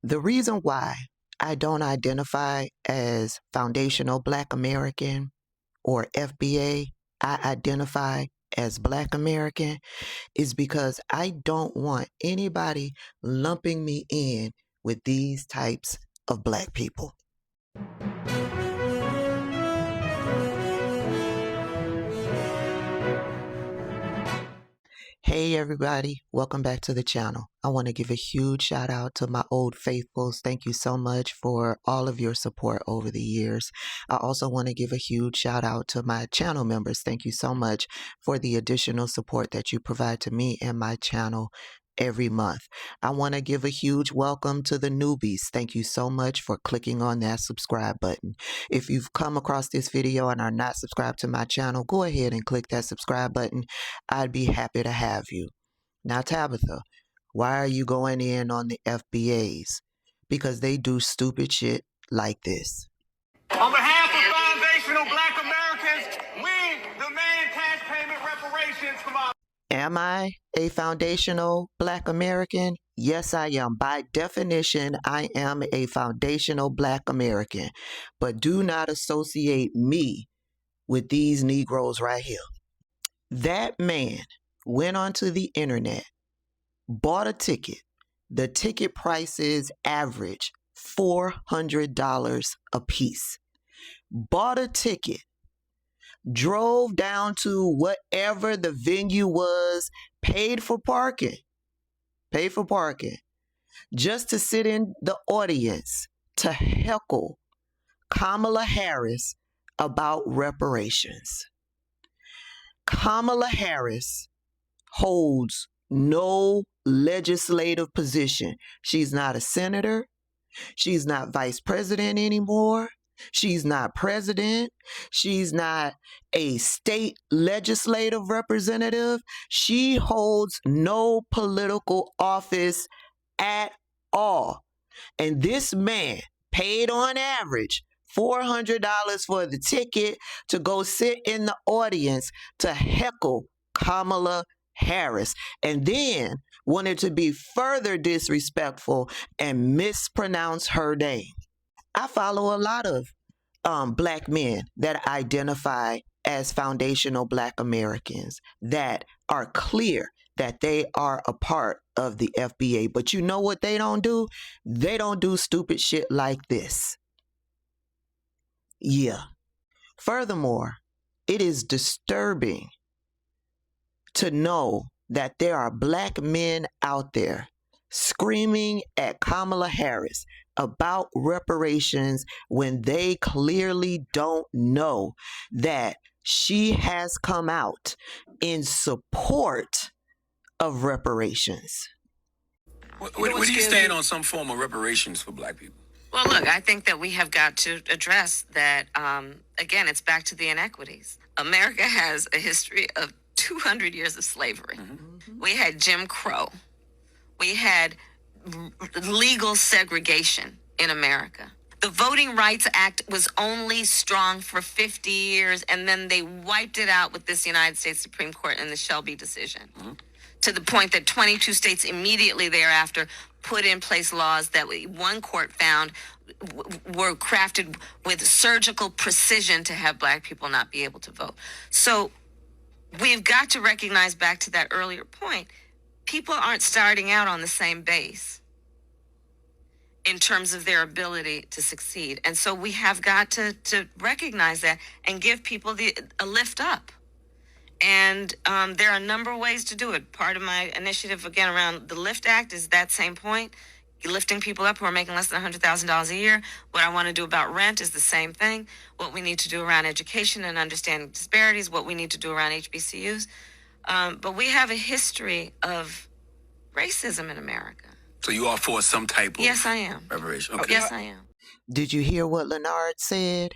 The reason why I don't identify as foundational Black American or FBA, I identify as Black American, is because I don't want anybody lumping me in with these types of Black people. Hey everybody, welcome back to the channel. I want to give a huge shout out to my old faithfuls. Thank you so much for all of your support over the years. I also want to give a huge shout out to my channel members. Thank you so much for the additional support that you provide to me and my channel every month. I want to give a huge welcome to the newbies. Thank you so much for clicking on that subscribe button. If you've come across this video and are not subscribed to my channel, go ahead and click that subscribe button. I'd be happy to have you. Now, Tabitha, why are you going in on the FBAs? Because they do stupid shit like this. On behalf of foundational Black Americans, we demand cash payment reparations from our... Am I a foundational Black American? Yes, I am. By definition, I am a foundational Black American. But do not associate me with these Negroes right here. That man went onto the internet, bought a ticket. The ticket prices average $400 a piece. Bought a ticket, drove down to whatever the venue was, paid for parking, just to sit in the audience to heckle Kamala Harris about reparations. Kamala Harris holds no legislative position. She's not a senator. She's not vice president anymore. She's not president. She's not a state legislative representative. She holds no political office at all. And this man paid on average $400 for the ticket to go sit in the audience to heckle Kamala Harris, and then wanted to be further disrespectful and mispronounce her name. I follow a lot of Black men that identify as foundational Black Americans that are clear that they are a part of the FBA. But you know what they don't do? They don't do stupid shit like this. Yeah. Furthermore, it is disturbing to know that there are Black men out there screaming at Kamala Harris about reparations when they clearly don't know that she has come out in support of reparations. Where do you stand on some form of reparations for Black people? Well, look, I think that we have got to address that. Again, it's back to the inequities. America has a history of 200 years of slavery. Mm-hmm. We had Jim Crow. We had legal segregation in America. The Voting Rights Act was only strong for 50 years, and then they wiped it out with this United States Supreme Court and the Shelby decision. Mm-hmm. To the point that 22 states immediately thereafter put in place laws that one court found were crafted with surgical precision to have Black people not be able to vote. So we've got to recognize, back to that earlier point, people aren't starting out on the same base in terms of their ability to succeed. And so we have got to recognize that and give people a lift up. And there are a number of ways to do it. Part of my initiative, again, around the LIFT Act is that same point. You're lifting people up who are making less than $100,000 a year. What I want to do about rent is the same thing. What we need to do around education and understanding disparities, what we need to do around HBCUs. But we have a history of racism in America. So you are for some type of... Yes, I am. Reparation. Okay. Yes, I am. Did you hear what Leonard said?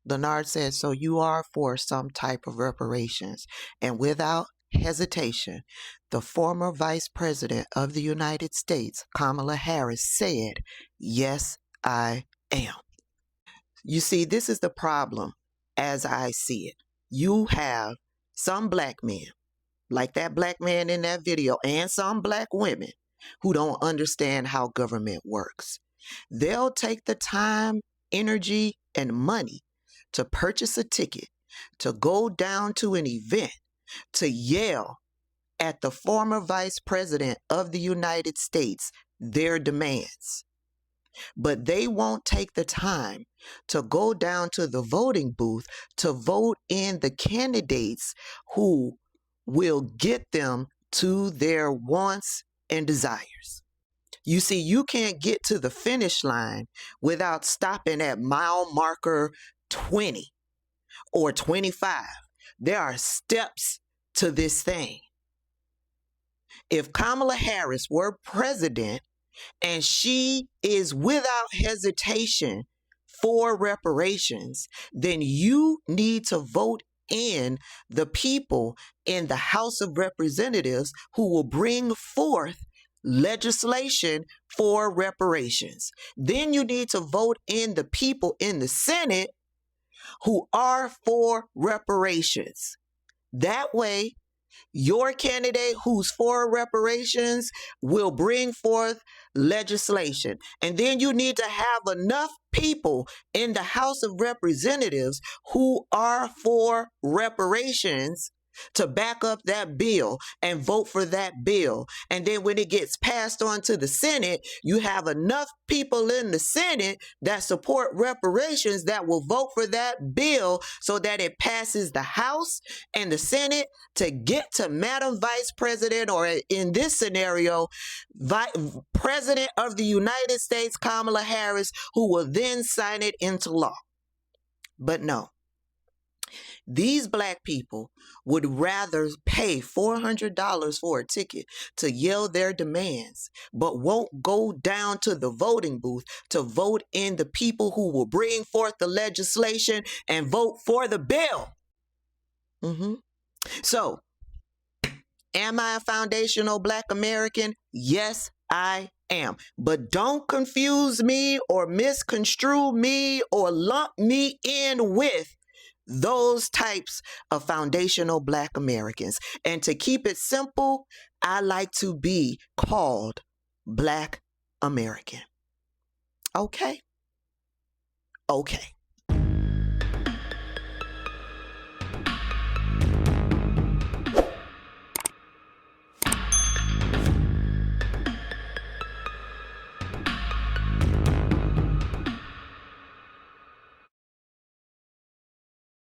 Leonard said, so you are for some type of reparations. And without hesitation, the former Vice President of the United States, Kamala Harris, said, yes, I am. You see, this is the problem as I see it. You have some Black men, like that Black man in that video, and some Black women who don't understand how government works. They'll take the time, energy, and money to purchase a ticket, to go down to an event, to yell at the former Vice President of the United States their demands. But they won't take the time to go down to the voting booth to vote in the candidates who will get them to their wants and desires. You see, you can't get to the finish line without stopping at mile marker 20 or 25. There are steps to this thing. If Kamala Harris were president and she is without hesitation for reparations, then you need to vote in the people in the House of Representatives who will bring forth legislation for reparations. Then you need to vote in the people in the Senate who are for reparations. That way, your candidate who's for reparations will bring forth legislation. And then you need to have enough people in the House of Representatives who are for reparations to back up that bill and vote for that bill. And then when it gets passed on to the Senate, you have enough people in the Senate that support reparations that will vote for that bill so that it passes the House and the Senate to get to Madam Vice President, or in this scenario, President of the United States, Kamala Harris, who will then sign it into law. But no. These black people would rather pay $400 for a ticket to yell their demands, but won't go down to the voting booth to vote in the people who will bring forth the legislation and vote for the bill. So, am I a foundational Black American? Yes, I am. But don't confuse me or misconstrue me or lump me in with those types of foundational Black Americans. And to keep it simple, I like to be called Black American. Okay? Okay.